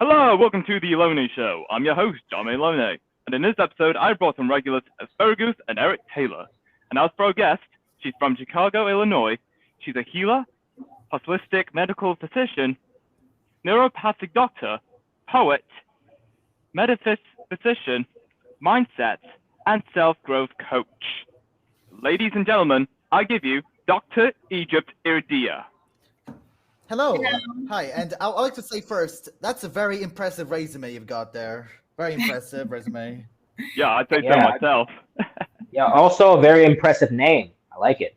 Hello, welcome to the Loney Show. I'm your host, John Loney. And in this episode, I brought on regulars Asperegoose and Eric Taylor. And as for our guest, she's from Chicago, Illinois. She's a healer, holistic medical physician, neuropathic doctor, poet, metaphysician, mindset, and self-growth coach. Ladies and gentlemen, I give you Dr. Egypt Iridia. Hello. Hi. And I'd like to say first, that's a very impressive resume you've got there. Very impressive resume. Yeah, I'd say so myself. Yeah, also a very impressive name. I like it.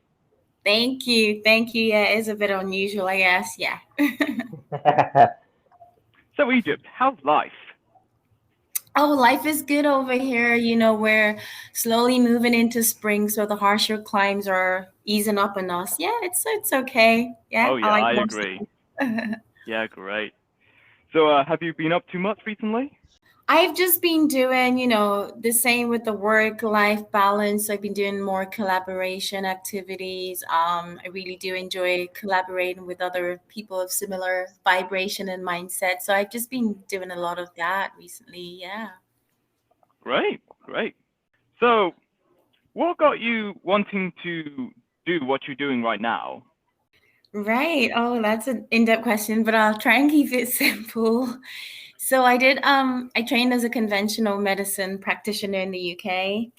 Thank you. Yeah, it's a bit unusual, I guess. Yeah. So Egypt, how's life? Oh, life is good over here. We're slowly moving into spring, so the harsher climes are easing up on us. Yeah, it's okay. Yeah. Oh yeah, I agree. Yeah, great. So have you been up to much recently? I've just been doing, the same with the work-life balance. I've been doing more collaboration activities. I really do enjoy collaborating with other people of similar vibration and mindset. So I've just been doing a lot of that recently. Yeah. Great. So what got you wanting to do what you're doing right now? Right. Oh, that's an in-depth question, but I'll try and keep it simple. So I trained as a conventional medicine practitioner in the UK,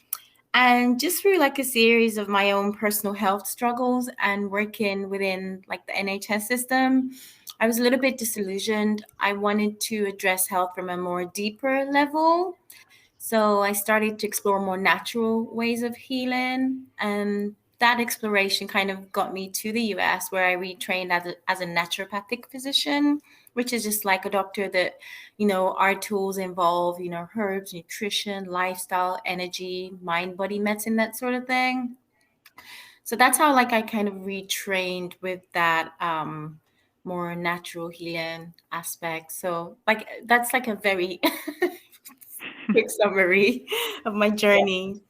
and just through like a series of my own personal health struggles and working within like the NHS system, I was a little bit disillusioned. I wanted to address health from a more deeper level. So I started to explore more natural ways of healing, and that exploration kind of got me to the US, where I retrained as a naturopathic physician, which is just like a doctor that, our tools involve, herbs, nutrition, lifestyle, energy, mind, body medicine, that sort of thing. So that's how like I kind of retrained with that more natural healing aspect. So like that's like a very quick summary of my journey.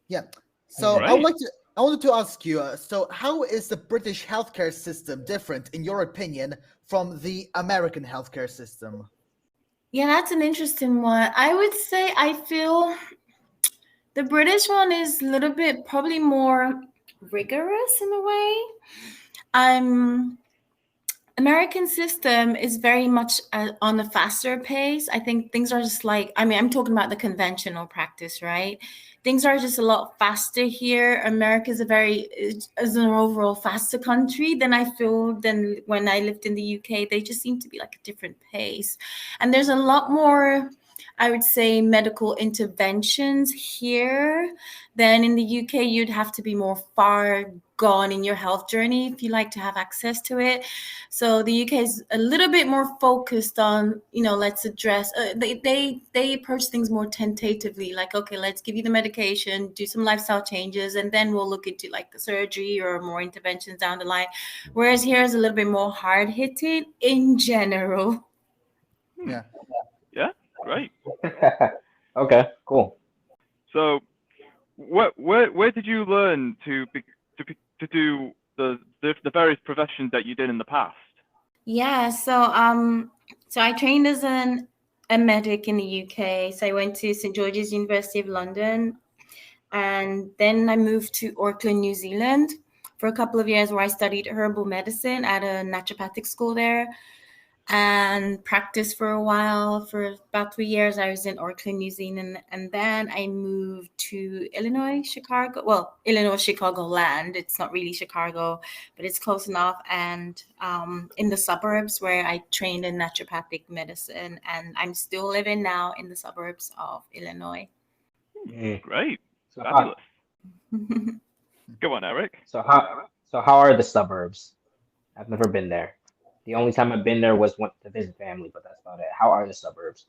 Yeah. So Right. I wanted to ask you, so how is the British healthcare system different, in your opinion, from the American healthcare system? Yeah, that's an interesting one. I would say I feel the British one is a little bit probably more rigorous in a way. American system is very much on a faster pace. I think things are just I'm talking about the conventional practice, right? Things are just a lot faster here. America is is an overall faster country than I feel than when I lived in the UK. They just seem to be like a different pace. And there's a lot more, I would say, medical interventions here than in the UK. You'd have to be more far gone in your health journey if you like to have access to it. So the UK is a little bit more focused on, let's address, they approach things more tentatively, like, okay, let's give you the medication, do some lifestyle changes, and then we'll look into like the surgery or more interventions down the line. Whereas here is a little bit more hard hitting in general. Yeah. Yeah, great. Okay, cool. So where did you learn to do the various professions that you did in the past? Yeah, so I trained as a medic in the UK. So I went to St George's University of London, and then I moved to Auckland, New Zealand for a couple of years, where I studied herbal medicine at a naturopathic school there and practiced for a while. For about 3 years, I was in Auckland, New Zealand, and then I moved to Illinois, Chicago. Well, Illinois, Chicago land. It's not really Chicago, but it's close enough. And in the suburbs, where I trained in naturopathic medicine, and I'm still living now in the suburbs of Illinois. Great. So Fabulous. Go on, Eric. how are the suburbs? I've never been there. The only time I've been there was to visit family, but that's about it. How are the suburbs?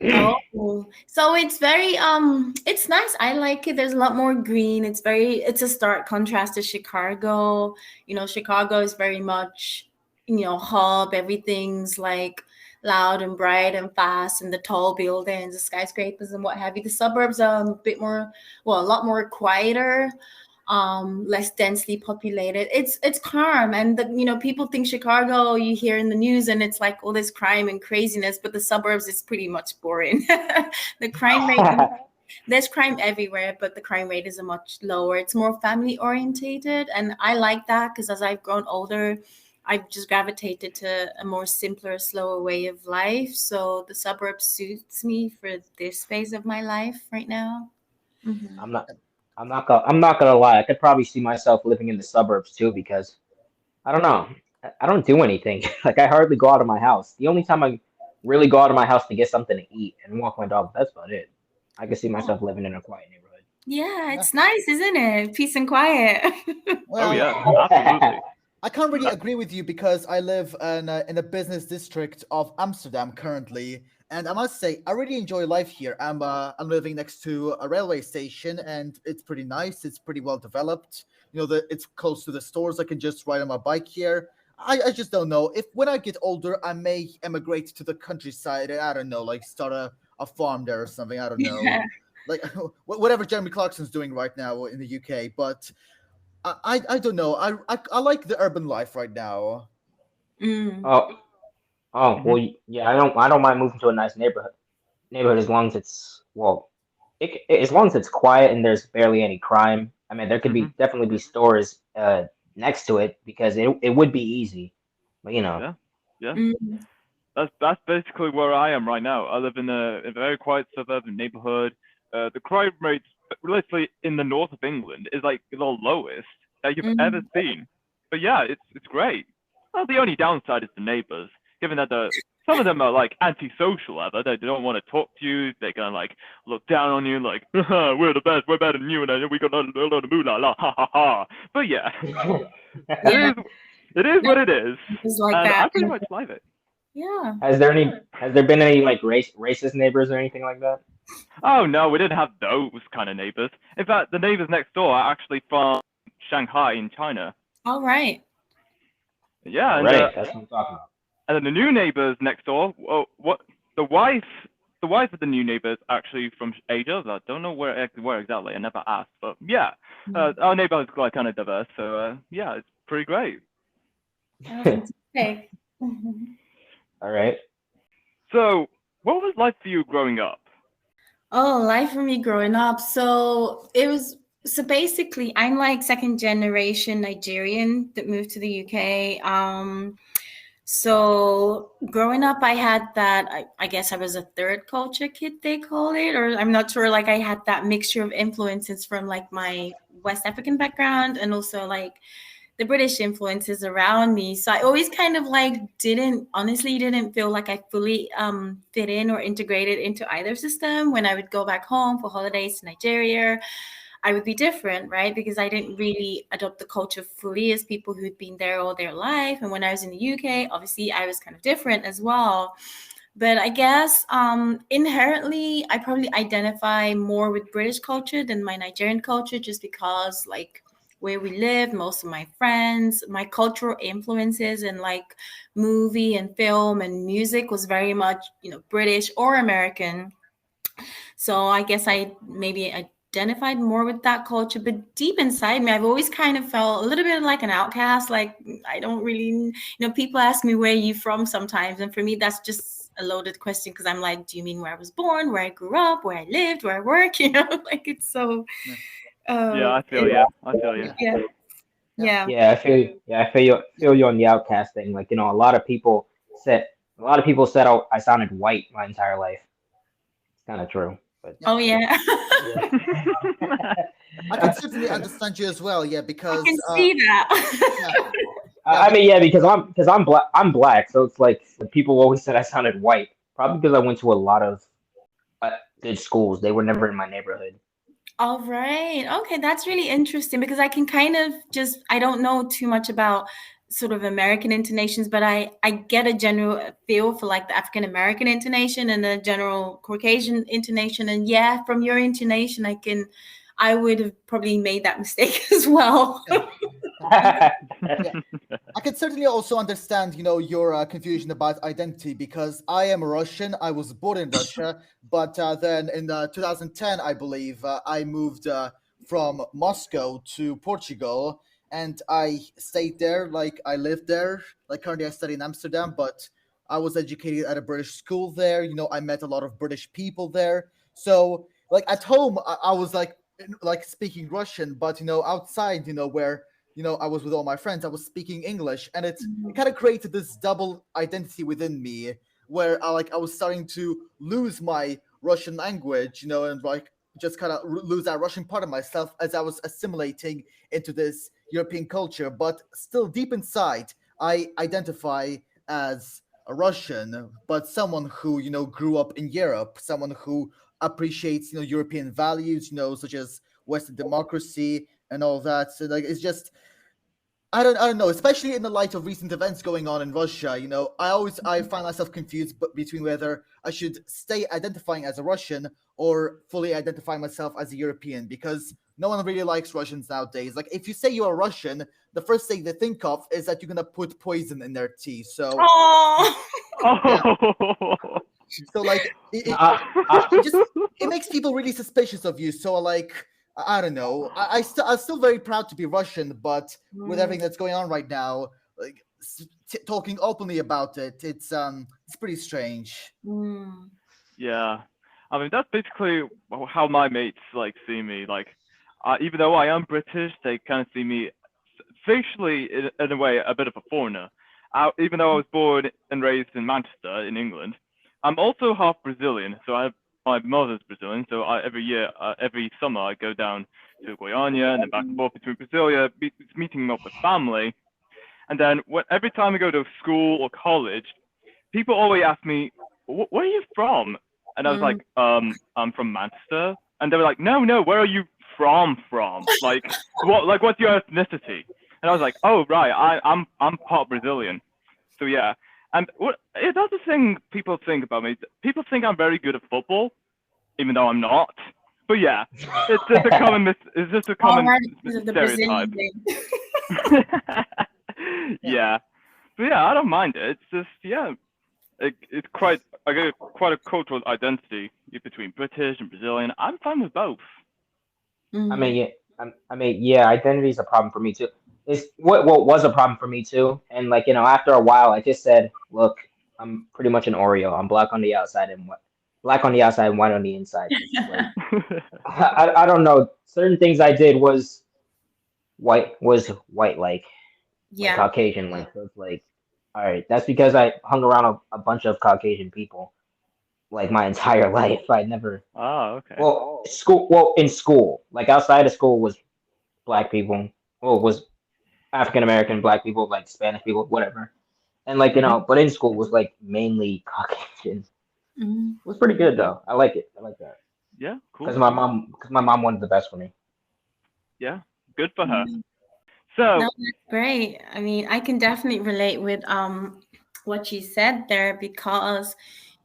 Oh, so it's very it's nice. I like it. There's a lot more green. It's a stark contrast to Chicago. Chicago is very much, hub. Everything's like loud and bright and fast, and the tall buildings, the skyscrapers and what have you. The suburbs are a lot more quieter. less densely populated. It's calm, and people think Chicago, you hear in the news, and it's like all this crime and craziness, but the suburbs is pretty much boring. The crime rate, there's crime everywhere, but the crime rate is a much lower. It's more family orientated, and I like that because as I've grown older, I've just gravitated to a more simpler, slower way of life. So the suburbs suits me for this phase of my life right now. Mm-hmm. I'm not gonna lie. I could probably see myself living in the suburbs too because I don't know. I don't do anything. Like I hardly go out of my house. The only time I really go out of my house to get something to eat and walk my dog, that's about it. I could see myself living in a quiet neighborhood. Yeah, it's nice, isn't it? Peace and quiet. Well, Oh yeah, absolutely. I can't really agree with you because I live in a business district of Amsterdam currently, and I must say I really enjoy life here. I'm living next to a railway station, and it's pretty nice. It's pretty well developed. It's close to the stores. I can just ride on my bike here. I just don't know if when I get older I may emigrate to the countryside and I don't know, like start a farm there or something. I don't know, Yeah. like whatever Jeremy Clarkson's doing right now in the UK, but. I don't know. I like the urban life right now. Mm. Oh, oh, Mhm. well, yeah. I don't mind moving to a nice neighborhood as long as it's as long as it's quiet and there's barely any crime. I mean, there could be Mhm. definitely be stores next to it because it would be easy, but you know. Yeah. Yeah. Mm. That's basically where I am right now. I live in a very quiet suburban neighborhood. The crime rate, literally in the north of England, is like the lowest that you've ever Mm. seen. But yeah, it's great. Well, the only downside is the neighbors, given that some of them are like antisocial ever. They don't want to talk to you. They're gonna like look down on you like, we're the best, we're better than you, and we got a lot of moolah, la ha ha ha. But yeah, it Yeah, is it is what it is, it's like and that. I pretty much like it. Yeah. Has there been any like racist neighbors or anything like that? Oh no, we didn't have those kind of neighbors. In fact, the neighbors next door are actually from Shanghai in China. All right. Yeah, All right, that's what I'm talking about. and then the new neighbors next door. What the wife, the wife of the new neighbors actually from Asia. I don't know where exactly. I never asked, but yeah, our neighborhood's quite kind of diverse. So yeah, it's pretty great. Oh, fantastic. Mhm. All right. So, what was life for you growing up? Oh, life for me growing up. So basically I'm like second generation Nigerian that moved to the UK. So growing up, I had that, I guess I was a third culture kid, they call it, or I'm not sure. Like I had that mixture of influences from like my West African background and also like the British influences around me. So I always kind of like didn't feel like I fully fit in or integrated into either system. When I would go back home for holidays to Nigeria, I would be different, right? Because I didn't really adopt the culture fully as people who'd been there all their life. And when I was in the UK, obviously I was kind of different as well. But I guess inherently, I probably identify more with British culture than my Nigerian culture, just because like where we live, most of my friends, my cultural influences and like movie and film and music was very much, British or American. So I guess I maybe identified more with that culture, but deep inside me, I've always kind of felt a little bit like an outcast. Like I don't really, people ask me where you from sometimes, and for me, that's just a loaded question because I'm like, do you mean where I was born, where I grew up, where I lived, where I work? Like it's so. Yeah. Yeah, I feel Yeah. you. I feel you. Yeah, yeah. Yeah, I feel you on the outcast thing. Like, a lot of people said I sounded white my entire life. It's kind of true, but Oh yeah. I can certainly understand you as well. Yeah, I because can see that. yeah, I mean, yeah, because I'm black, so it's like people always said I sounded white. Probably because I went to a lot of good schools. They were never in my neighborhood. All right. Okay, that's really interesting because I can kind of I don't know too much about sort of American intonations, but I get a general feel for like the African American intonation and the general Caucasian intonation. And yeah, from your intonation, I would have probably made that mistake as well. I can certainly also understand, your confusion about identity because I am Russian. I was born in Russia, but then in 2010, I believe, I moved from Moscow to Portugal, and I stayed there. Like I lived there. Like currently, I study in Amsterdam, but I was educated at a British school there. I met a lot of British people there. So like at home, I was like speaking Russian, but outside, where I was with all my friends, I was speaking English, and it kind of created this double identity within me, where I was starting to lose my Russian language, and like just kind of lose that Russian part of myself as I was assimilating into this European culture. But still, deep inside, I identify as a Russian, but someone who grew up in Europe, someone who appreciates European values, such as Western democracy and all that. So like it's just I don't know, especially in the light of recent events going on in Russia. I find myself confused between whether I should stay identifying as a Russian or fully identify myself as a European, because no one really likes Russians nowadays. Like if you say you're a Russian, the first thing they think of is that you're gonna put poison in their tea. So Oh. Oh. so like it makes people really suspicious of you. So like I don't know. I'm still very proud to be Russian, but with everything that's going on right now, like talking openly about it, it's pretty strange. Yeah, I mean that's basically how my mates like see me. Like, even though I am British, they kind of see me facially in a way a bit of a foreigner. Even though I was born and raised in Manchester in England, I'm also half Brazilian. So my mother's Brazilian. So every summer I go down to Goiânia and then back and forth between Brasilia, meeting up with family. And then every time I go to school or college, people always ask me, "Where are you from?" And I was like, "I'm from Manchester." And they were like, "No, where are you from? Like, what's your ethnicity?" And I was like, "Oh, right, I'm part Brazilian." So yeah, and that's the thing people think about me. People think I'm very good at football, even though I'm not. But yeah, it's just a common stereotype. Yeah, but yeah, I don't mind it. It's just it's quite quite a cultural identity between British and Brazilian. I'm fine with both. I mean, yeah, yeah, identity is a problem for me too. It's what was a problem for me too, and like after a while, I just said, look, I'm pretty much an Oreo. I'm black on the outside and black on the outside and white on the inside. Like, I don't know. Certain things I did was white like Caucasian like. So it's like, all right, that's because I hung around a bunch of Caucasian people like my entire life. I never. Oh, okay. In school, like outside of school was black people. Well, was African American, black people, like Spanish people, whatever. And like but in school was like mainly Caucasian. It was pretty good though. I like it. I like that. Yeah, cool. Because my mom wanted the best for me. Yeah, good for her. So that's great. I mean, I can definitely relate with what you said there, because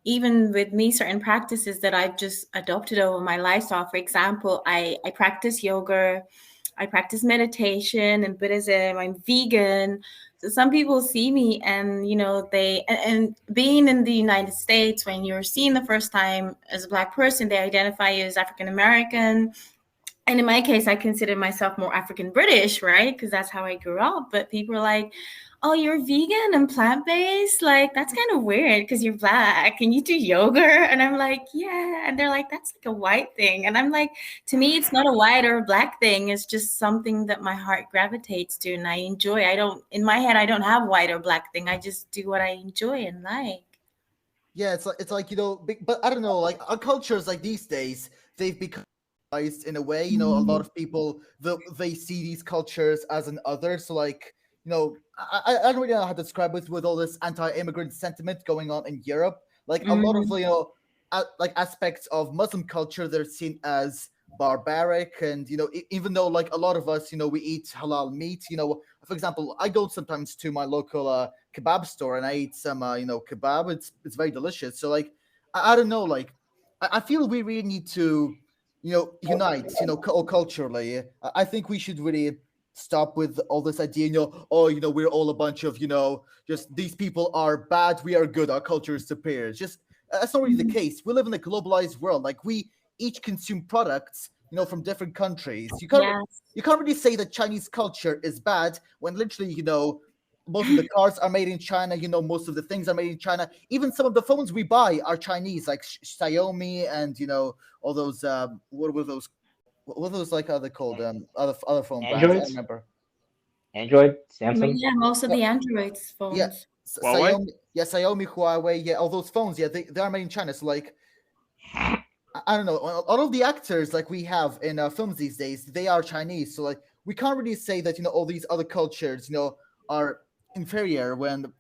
even with me, certain practices that I've just adopted over my lifestyle. For example, I practice yoga, I practice meditation and Buddhism. I'm vegan. So some people see me and, and being in the United States, when you're seen the first time as a Black person, they identify you as African American. And in my case, I consider myself more African British, right? Because that's how I grew up. But people are like, "Oh, you're vegan and plant-based? Like, that's kind of weird because you're Black and you do yoga." And I'm like, "Yeah." And they're like, "That's like a white thing." And I'm like, to me, it's not a white or a Black thing. It's just something that my heart gravitates to and I enjoy. In my head, I don't have white or Black thing. I just do what I enjoy and like. Yeah, it's like but I don't know, like our cultures like these days, they've become in a way. A lot of people they see these cultures as an other. So like I don't really know how to describe it with all this anti-immigrant sentiment going on in Europe. Like a lot of like aspects of Muslim culture, they're seen as barbaric, and even though like a lot of us we eat halal meat. For example, I go sometimes to my local kebab store and I eat some kebab. It's very delicious. So like I don't know, like I feel we really need to unite, culturally. I think we should really stop with all this idea, we're all a bunch of, just these people are bad, we are good, our culture is superior. It's just, that's not really the case. We live in a globalized world. Like we each consume products from different countries. You Yes. can't really say that Chinese culture is bad when literally, most of the cars are made in China. Most of the things are made in China. Even some of the phones we buy are Chinese, like Xiaomi and all those. What were those? What were those like? How are they called? Other phone brands. I Androids, remember. Android, Samsung. Yeah, most of No, the Android yeah, phones. Huawei? Xiaomi, Huawei, yeah, all those phones, yeah, they are made in China. So like, I don't know, all of the actors like we have in films these days, they are Chinese. So like, we can't really say that all these other cultures, are inferior when,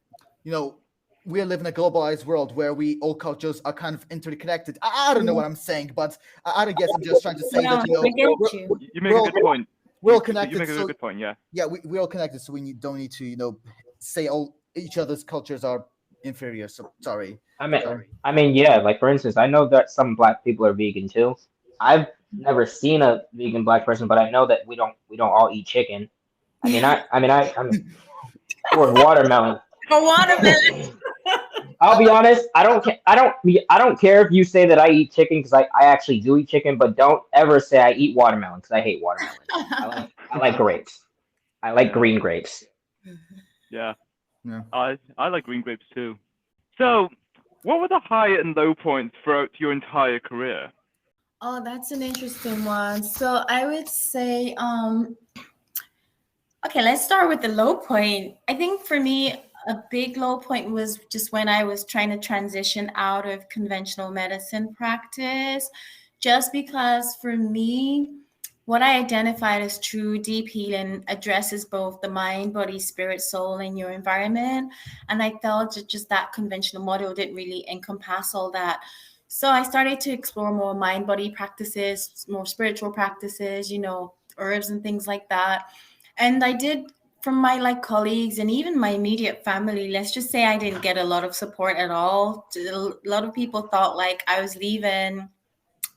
we live in a globalized world where we all cultures are kind of interconnected. I don't know what I'm saying, but I don't guess I'm just trying to say No, that I get you. You make a good point. we're all You connected. make a So good point, yeah. yeah, we're all connected, so don't need to say all each other's cultures are inferior. So sorry. I mean, yeah. Like for instance, I know that some black people are vegan too. I've never seen a vegan black person, but I know that we don't all eat chicken. I'm or watermelon. A watermelon. I'll be honest. I don't care if you say that I eat chicken because I actually do eat chicken, but don't ever say I eat watermelon because I hate watermelon. I like grapes. I like green grapes. Yeah. Yeah. I like green grapes too. So, what were the high and low points throughout your entire career? Oh, that's an interesting one. So I would say, okay, let's start with the low point. I think for me, a big low point was just when I was trying to transition out of conventional medicine practice, just because for me, what I identified as true deep healing addresses both the mind, body, spirit, soul, and your environment. And I felt that just that conventional model didn't really encompass all that. So I started to explore more mind body practices, more spiritual practices, herbs and things like that. And I did from my like colleagues and even my immediate family. Let's just say I didn't get a lot of support at all. A lot of people thought like I was leaving,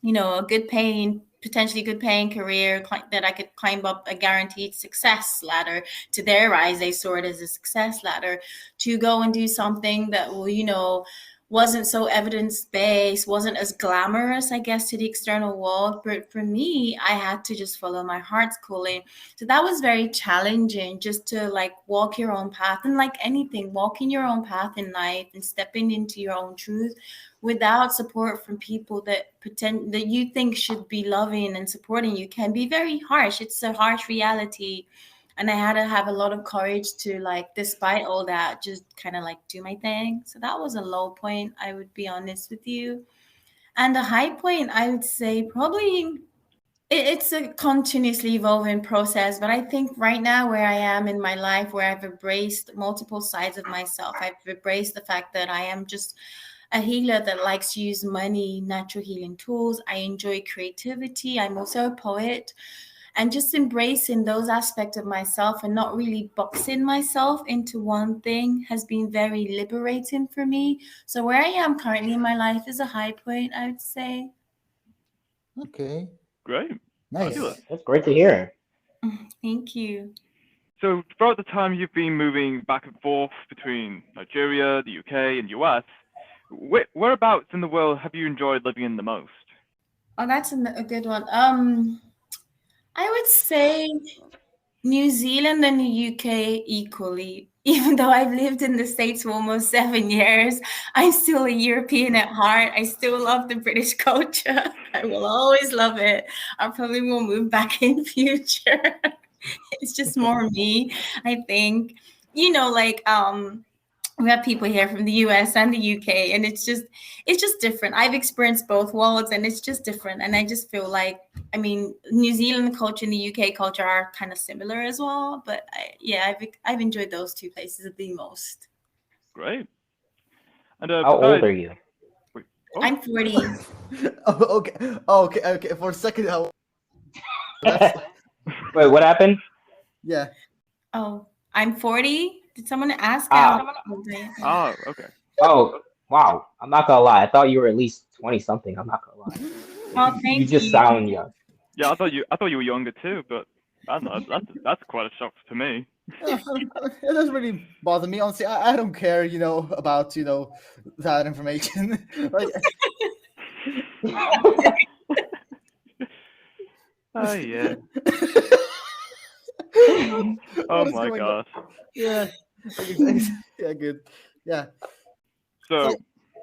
a good paying, potentially good paying career that I could climb up a guaranteed success ladder. To their eyes, they saw it as a success ladder to go and do something that will, wasn't so evidence based, wasn't as glamorous, I guess, to the external world. But for me, I had to just follow my heart's calling. So that was very challenging, just to like walk your own path. And like anything, walking your own path in life and stepping into your own truth without support from people that pretend that you think should be loving and supporting you can be very harsh. It's a harsh reality. And I had to have a lot of courage to like, despite all that, just kind of like do my thing. So that was a low point, I would be honest with you. And a high point, I would say probably it's a continuously evolving process. But I think right now where I am in my life, where I've embraced multiple sides of myself, I've embraced the fact that I am just a healer that likes to use money, natural healing tools. I enjoy creativity. I'm also a poet. And just embracing those aspects of myself and not really boxing myself into one thing has been very liberating for me. So where I am currently in my life is a high point, I would say. Okay. Great. Nice. Fabulous. That's great to hear. Thank you. So, throughout the time you've been moving back and forth between Nigeria, the UK, and US, whereabouts in the world have you enjoyed living in the most? Oh, that's a good one. I would say New Zealand and the UK equally. Even though I've lived in the States for almost 7 years, I'm still a European at heart. I still love the British culture. I will always love it. I probably will move back in future. It's just more me, I think. We have people here from the US and the UK, and it's just different. I've experienced both worlds, and it's just different. And I just feel like, New Zealand culture and the UK culture are kind of similar as well. But I've enjoyed those two places the most. Great. And How old are you? Wait, I'm 40. Okay. For a second, Wait, what happened? yeah. Oh, I'm 40. Did someone ask? Oh, okay. Oh, wow. I'm not gonna lie. I thought you were at least 20 something. I'm not gonna lie. Oh, You thank just you. sound young. Yeah, I thought you were younger too, but I don't know, that's quite a shock to me. It doesn't really bother me. Honestly, I don't care, about that information. Like, Oh yeah. What Oh is my going on? gosh. Yeah. Exactly. Yeah, good. Yeah. So So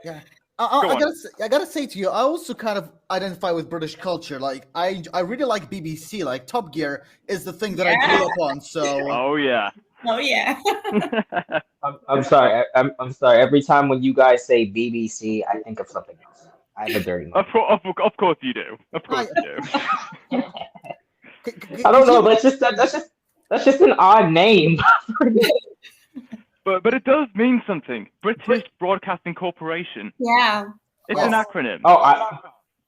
yeah. go on. I gotta say to you, I also kind of identify with British culture. Like I really like BBC. Like Top Gear is the thing that I Yeah. grew up on. So Oh yeah. Oh yeah. I'm sorry. I'm sorry. Every time when you guys say BBC, I think of something else. I have a dirty Of mind. course, of course you do. Of course I, you do. I don't because know. you That's just an odd name. But it does mean something. British Broadcasting Corporation. Yeah. It's an yes, acronym.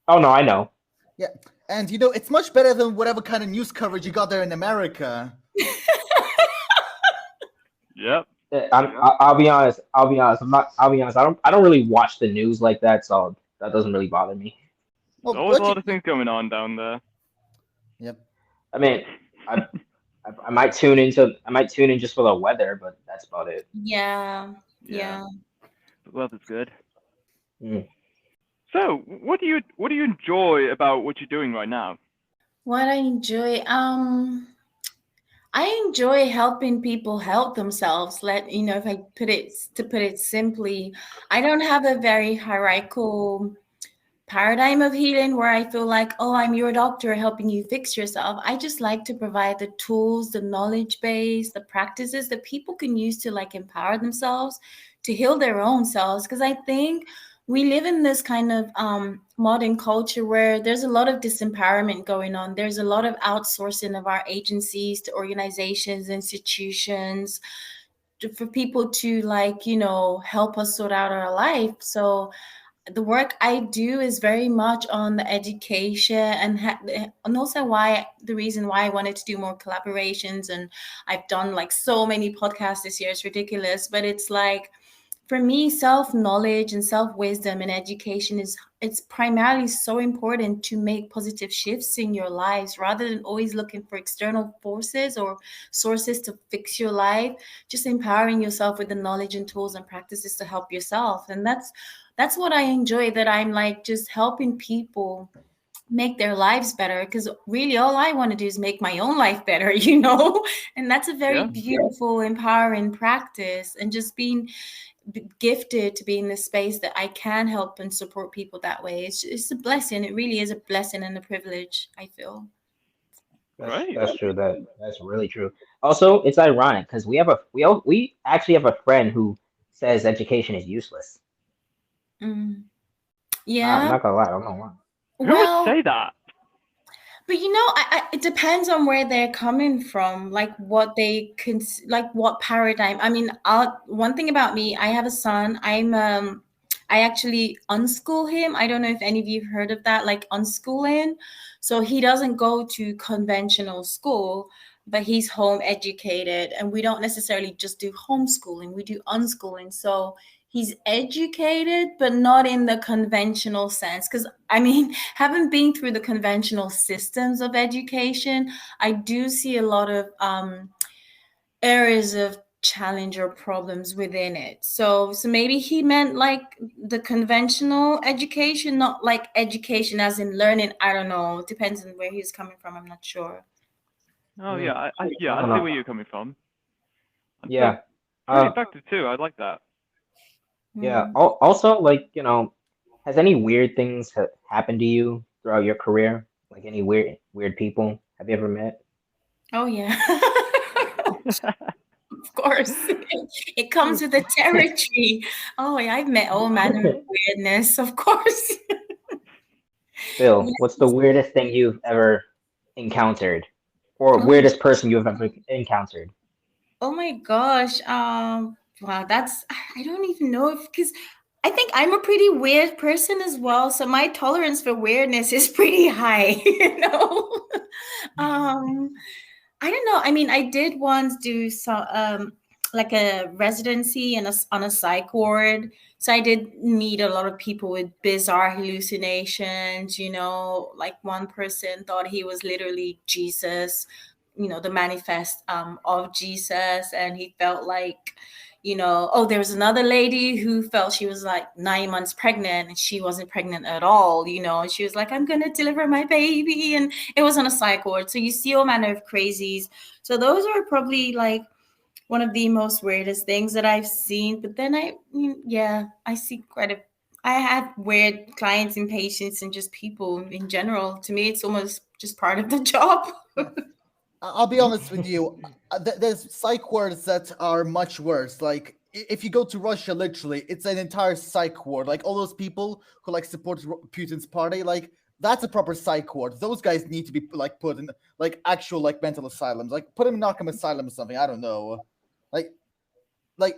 Oh no, I know. yeah, and it's much better than whatever kind of news coverage you got there in America. Yep. I'll be honest. I'll be honest. I'll be honest. I don't really watch the news like that, so that doesn't really bother me. There's Well, always a lot of things going on down there. yep. I mean, I I might tune in just for the weather, but that's about it. Yeah. Yeah. Yeah. The weather's good. Mm. So, what do you enjoy about what you're doing right now? What I enjoy, I enjoy helping people help themselves. If I put it simply, I don't have a very hierarchical paradigm of healing where I feel like, oh, I'm your doctor helping you fix yourself. I just like to provide the tools, the knowledge base, the practices that people can use to like empower themselves to heal their own selves. Because I think we live in this kind of modern culture where there's a lot of disempowerment going on. There's a lot of outsourcing of our agencies to organizations, institutions, for people to help us sort out our life. So the work I do is very much on the education and also the reason why I wanted to do more collaborations, and I've done like so many podcasts this year. It's ridiculous, but it's like for me, self-knowledge and self-wisdom and education it's primarily so important to make positive shifts in your lives rather than always looking for external forces or sources to fix your life. Just empowering yourself with the knowledge and tools and practices to help yourself. And that's what I enjoy, that I'm like just helping people make their lives better, because really all I want to do is make my own life better, and that's a very Yeah. beautiful, empowering practice, and just being gifted to be in this space that I can help and support people that way. It's a blessing. It really is a blessing and a privilege, I feel. Great. That's true. That's really true. Also, it's ironic because we actually have a friend who says education is useless. Mm. I'm Yeah. not gonna lie. I don't know why. Who would Well, say that? but it depends on where they're coming from, like what they can, like what paradigm. I mean, one thing about me, I have a son. I actually unschool him. I don't know if any of you have heard of that, like unschooling. So he doesn't go to conventional school, but he's home educated, and we don't necessarily just do homeschooling. We do unschooling. So he's educated, but not in the conventional sense. Because I mean, having been through the conventional systems of education, I do see a lot of areas of challenge or problems within it. So maybe he meant like the conventional education, not like education as in learning. I don't know. Depends on where he's coming from. I'm not sure. Oh Mm, yeah, I I don't see where know. you're coming from. That's Yeah. pretty Uh, effective too. I like that. yeah. Mm. Also, like, has any weird things happened to you throughout your career? Like any weird people have you ever met? Oh yeah. Of course. It comes with the territory. Oh yeah, I've met all manner of weirdness, of course. Phil, what's the Yes. weirdest thing you've ever encountered, or Oh, weirdest person you've ever encountered? oh my gosh. Wow, I don't even know if, because I think I'm a pretty weird person as well. So my tolerance for weirdness is pretty high, Um, I don't know. I mean, I did once do like a residency on a psych ward. So I did meet a lot of people with bizarre hallucinations. Like one person thought he was literally Jesus, the manifest of Jesus, and he felt like there was another lady who felt she was like 9 months pregnant and she wasn't pregnant at all, and she was like, I'm going to deliver my baby. And it was on a psych ward. So you see all manner of crazies. So those are probably like one of the most weirdest things that I've seen. But then I see I have weird clients and patients and just people in general. To me, it's almost just part of the job. I'll be honest with you. There's psych wards that are much worse. Like if you go to Russia, literally, it's an entire psych ward. Like all those people who like support Putin's party, like that's a proper psych ward. Those guys need to be like put in like actual like mental asylums. Like put them in Arkham Asylum or something. I don't know. Like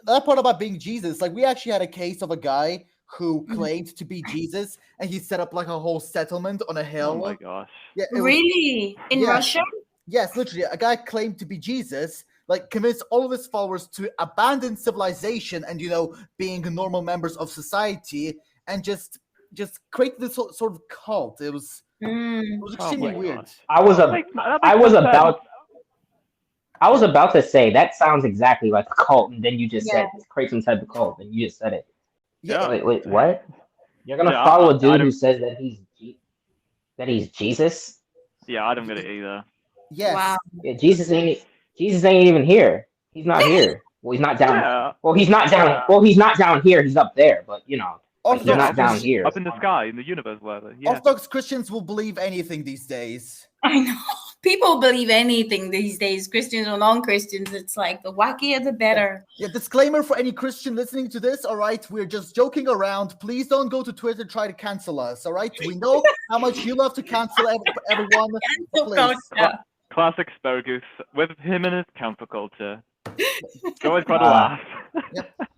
that part about being Jesus. Like we actually had a case of a guy who claimed to be Jesus, and he set up like a whole settlement on a hill. Oh my gosh! Yeah, really? In Russia? Yes, literally, a guy claimed to be Jesus, like convinced all of his followers to abandon civilization and being normal members of society, and just create this sort of cult. It was extremely weird. Gosh. I was about to say that sounds exactly like a cult, and then you just said create some type of cult, and you just said it. Yeah. Wait, what? You're gonna follow a dude who says that he's Jesus? Yeah, I don't get it either. Yes. Wow. Yeah, Jesus ain't even here. He's not here. Well, he's not down. Yeah. Well, he's not down. Well, he's not down here. He's up there, but he's not down here. Up in the sky, in the universe, whatever. Yeah. Orthodox Christians will believe anything these days. I know. People believe anything these days, Christians or non-Christians. It's like the wackier, the better. Yeah, disclaimer for any Christian listening to this, all right? We're just joking around. Please don't go to Twitter try to cancel us, all right? We know how much you love to cancel everyone. Please. Classic Asperegoose with him and his cancel culture. It's always quite a laugh. Yep.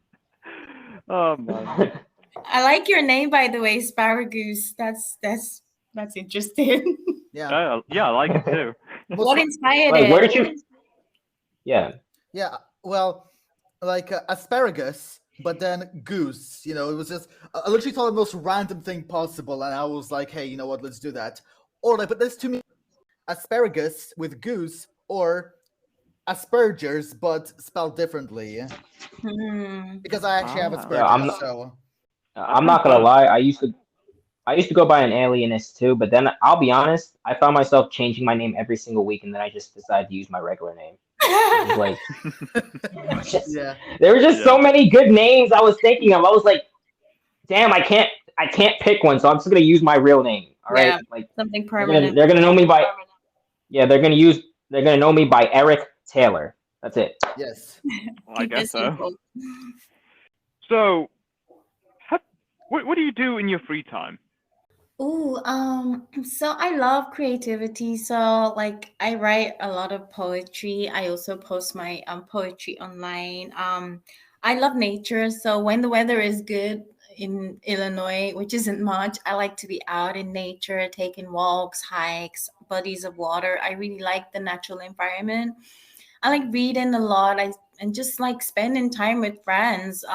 Oh, man. I like your name, by the way, Asperegoose. That's interesting. Yeah. Yeah, I like it too. What inspired Wait, it? where did you? Yeah. Yeah, well, like asparagus, but then goose. It was just I literally thought the most random thing possible, and I was like, hey, you know what? Let's do that. Or like, but there's too many asparagus with goose, or aspergers, but spelled differently. Because I actually have aspergers. I'm not gonna lie. I used to go by an alienist too, but then I'll be honest, I found myself changing my name every single week, and then I just decided to use my regular name. Like, there were just so many good names I was thinking of. I was like, damn, I can't pick one, so I'm just gonna use my real name. All right, like something permanent. They're gonna know me by they're gonna know me by Eric Taylor. That's it. Yes. Well, I guess so. So, what do you do in your free time? So I love creativity. So like I write a lot of poetry. I also post my poetry online. I love nature. So when the weather is good in Illinois, which isn't much, I like to be out in nature, taking walks, hikes, bodies of water. I really like the natural environment. I like reading a lot. And just like spending time with friends.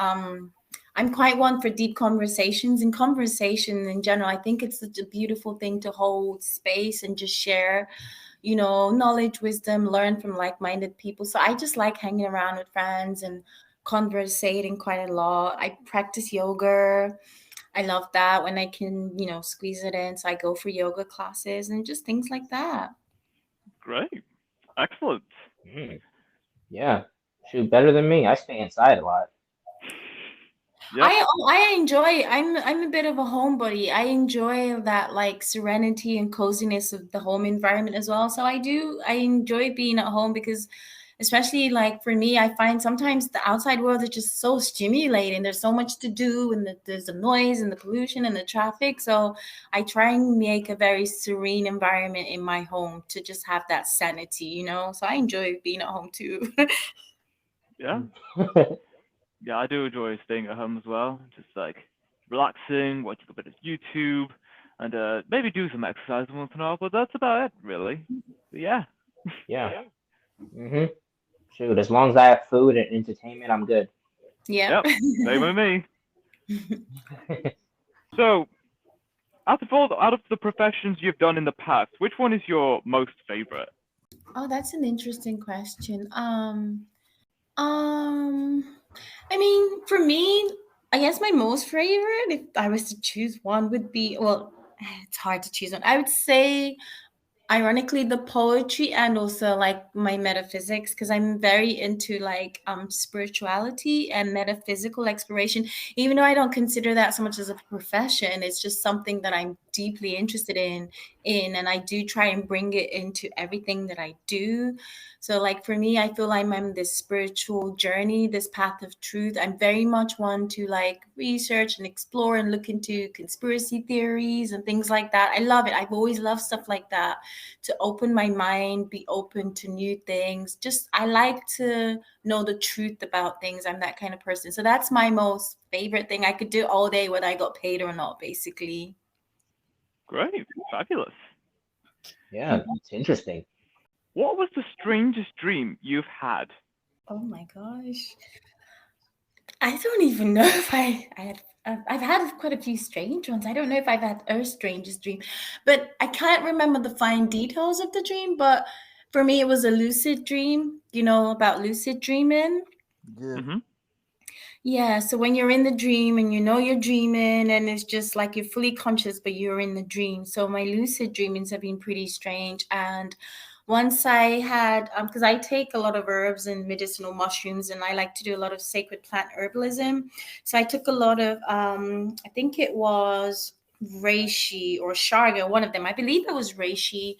I'm quite one for deep conversations, and conversation in general. I think it's such a beautiful thing to hold space and just share, knowledge, wisdom, learn from like-minded people. So I just like hanging around with friends and conversating quite a lot. I practice yoga. I love that when I can, squeeze it in. So I go for yoga classes and just things like that. Great. Excellent. Yeah. Shoot, better than me. I stay inside a lot. Yep. I enjoy. I'm a bit of a homebody. I enjoy that like serenity and coziness of the home environment as well. So I enjoy being at home because, especially like for me, I find sometimes the outside world is just so stimulating. There's so much to do, and there's the noise and the pollution and the traffic. So I try and make a very serene environment in my home to just have that sanity, So I enjoy being at home too. Yeah. Yeah, I do enjoy staying at home as well. Just like relaxing, watching a bit of YouTube, and maybe do some exercise once in a while. But that's about it, really. But yeah. Yeah. Shoot, as long as I have food and entertainment, I'm good. Yeah. Yep. Same with me. So, out of the professions you've done in the past, which one is your most favorite? Oh, that's an interesting question. I mean, for me, I guess my most favorite, if I was to choose one, would be, well, it's hard to choose one. I would say, ironically, the poetry and also like my metaphysics, because I'm very into like spirituality and metaphysical exploration. Even though I don't consider that so much as a profession, it's just something that I'm deeply interested in, and I do try and bring it into everything that I do. So like for me, I feel I'm on this spiritual journey, this path of truth. I'm very much one to like research and explore and look into conspiracy theories and things like that. I love it. I've always loved stuff like that, to open my mind, be open to new things. Just I like to know the truth about things. I'm that kind of person. So that's my most favorite thing. I could do all day whether I got paid or not, basically. Great, fabulous. Yeah, it's interesting. What was the strangest dream you've had? Oh my gosh. I don't even know if I had. I've had quite a few strange ones. I don't know if I've had a strangest dream, but I can't remember the fine details of the dream. But for me, it was a lucid dream. You know about lucid dreaming? Yeah. Mm-hmm. Yeah, so when you're in the dream and you know you're dreaming and it's just like you're fully conscious, but you're in the dream. So my lucid dreamings have been pretty strange. And once I had, because I take a lot of herbs and medicinal mushrooms, and I like to do a lot of sacred plant herbalism. So I took a lot of, I think it was reishi or sharga, one of them. I believe it was reishi,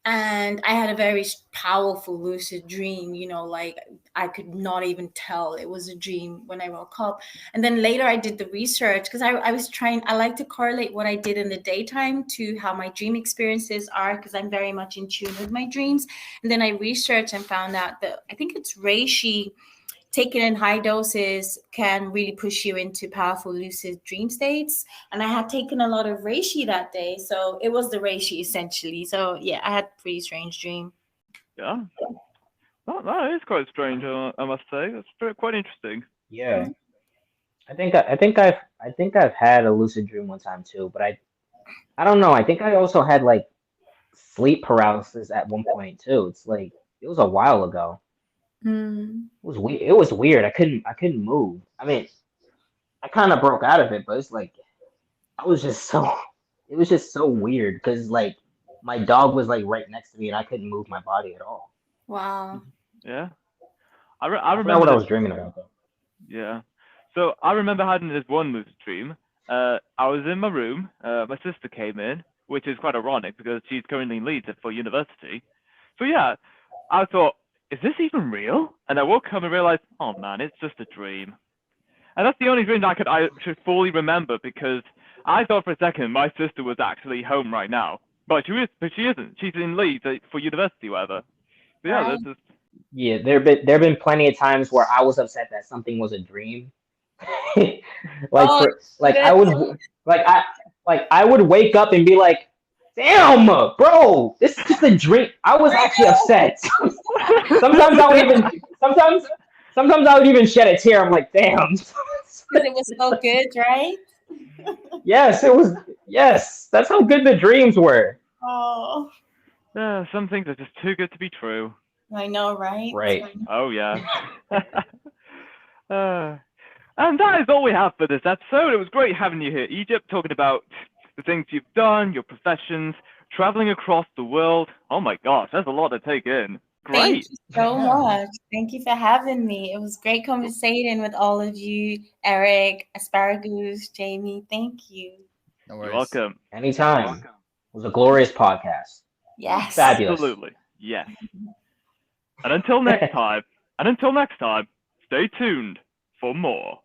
and I had a very powerful lucid dream. Like I could not even tell it was a dream when I woke up. And then later I did the research, because I was trying, I like to correlate what I did in the daytime to how my dream experiences are, because I'm very much in tune with my dreams. And then I researched and found out that I think it's reishi taken in high doses can really push you into powerful lucid dream states. And I had taken a lot of reishi that day, so it was the reishi essentially. So yeah, I had a pretty strange dream. Yeah, that is quite strange. I must say, that's quite interesting. Yeah, I think I've had a lucid dream one time too, but I don't know. I think I also had like sleep paralysis at one point too. It's like it was a while ago. Mm. It was weird. It was weird. I couldn't move. I mean, I kind of broke out of it, but it's like I was just so it was just so weird because like my dog was like right next to me and I couldn't move my body at all. Wow. Yeah, I I forgot remember what I this. was dreaming about though. Yeah. So I remember having this one lucid dream. I was in my room. My sister came in, which is quite ironic because she's currently in Leeds for university. So yeah, I thought, is this even real? And I woke up and realized, oh man, it's just a dream. And that's the only dream that I should fully remember, because I thought for a second my sister was actually home right now, but she isn't. She's in Leeds for university, whatever. But yeah, Right. this is Yeah, there been plenty of times where I was upset that something was a dream. Like Oh, like good. I would like I would wake up and be like, "Damn, bro, this is just a dream." I was actually upset. Sometimes I would even sometimes I would even shed a tear. I'm like, "Damn." Because it was so good, right? Yes, it was. Yes, that's how good the dreams were. Oh, some things are just too good to be true. I know, right? Right. Oh yeah. uh, and that is all we have for this episode. It was great having you here, Egypt, talking about the things you've done, your professions, traveling across the world. Oh my gosh, that's a lot to take in. Thank Great. you so Yeah. much. Thank you for having me. It was great conversating with all of you, Eric, Asparagoose, Jamie. Thank you. No You're worries. welcome. Anytime. It was a glorious podcast. Yes. Fabulous. Absolutely. Yes. And until next time, stay tuned for more.